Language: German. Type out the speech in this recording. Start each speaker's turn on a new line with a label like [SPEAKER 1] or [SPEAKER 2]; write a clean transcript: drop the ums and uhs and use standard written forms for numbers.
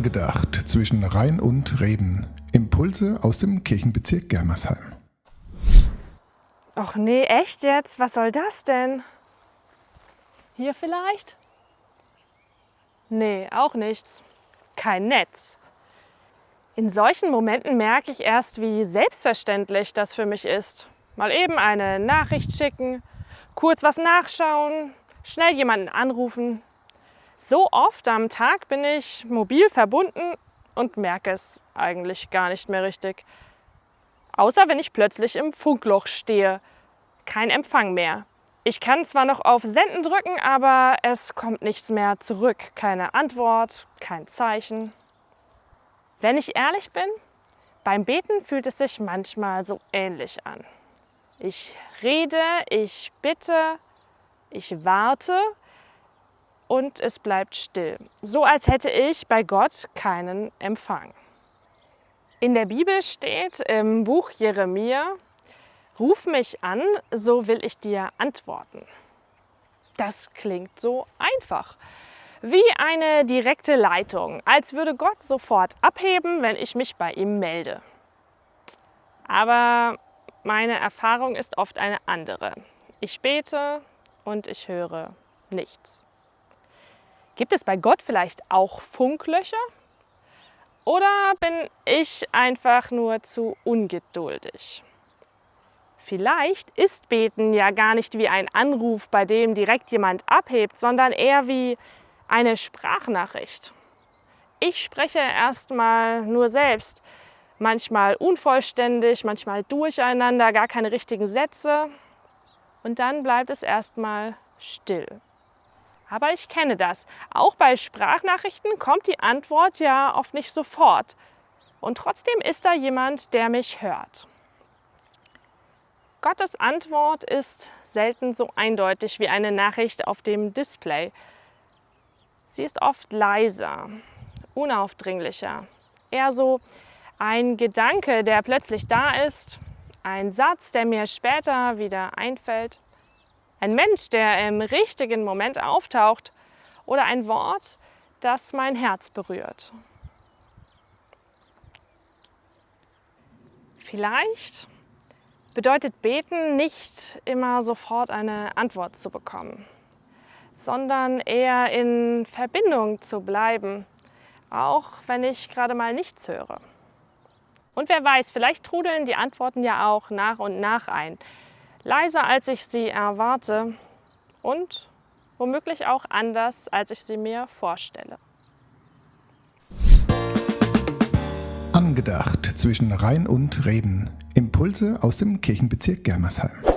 [SPEAKER 1] Angedacht zwischen Rhein und Reben. Impulse aus dem Kirchenbezirk Germersheim.
[SPEAKER 2] Och nee, echt jetzt? Was soll das denn? Hier vielleicht? Nee, auch nichts. Kein Netz. In solchen Momenten merke ich erst, wie selbstverständlich das für mich ist. Mal eben eine Nachricht schicken, kurz was nachschauen, schnell jemanden anrufen. So oft am Tag bin ich mobil verbunden und merke es eigentlich gar nicht mehr richtig. Außer wenn ich plötzlich im Funkloch stehe. Kein Empfang mehr. Ich kann zwar noch auf Senden drücken, aber es kommt nichts mehr zurück. Keine Antwort, kein Zeichen. Wenn ich ehrlich bin, beim Beten fühlt es sich manchmal so ähnlich an. Ich rede, ich bitte, ich warte und es bleibt still. So als hätte ich bei Gott keinen Empfang. In der Bibel steht im Buch Jeremia: Ruf mich an, so will ich dir antworten. Das klingt so einfach. Wie eine direkte Leitung, als würde Gott sofort abheben, wenn ich mich bei ihm melde. Aber meine Erfahrung ist oft eine andere. Ich bete und ich höre nichts. Gibt es bei Gott vielleicht auch Funklöcher? Oder bin ich einfach nur zu ungeduldig? Vielleicht ist Beten ja gar nicht wie ein Anruf, bei dem direkt jemand abhebt, sondern eher wie eine Sprachnachricht. Ich spreche erstmal nur selbst, manchmal unvollständig, manchmal durcheinander, gar keine richtigen Sätze. Und dann bleibt es erstmal still. Aber ich kenne das. Auch bei Sprachnachrichten kommt die Antwort ja oft nicht sofort. Und trotzdem ist da jemand, der mich hört. Gottes Antwort ist selten so eindeutig wie eine Nachricht auf dem Display. Sie ist oft leiser, unaufdringlicher. Eher so ein Gedanke, der plötzlich da ist, ein Satz, der mir später wieder einfällt. Ein Mensch, der im richtigen Moment auftaucht, oder ein Wort, das mein Herz berührt. Vielleicht bedeutet Beten nicht immer sofort eine Antwort zu bekommen, sondern eher in Verbindung zu bleiben, auch wenn ich gerade mal nichts höre. Und wer weiß, vielleicht trudeln die Antworten ja auch nach und nach ein. Leiser, als ich sie erwarte und womöglich auch anders, als ich sie mir vorstelle.
[SPEAKER 1] Angedacht zwischen Rhein und Reben. Impulse aus dem Kirchenbezirk Germersheim.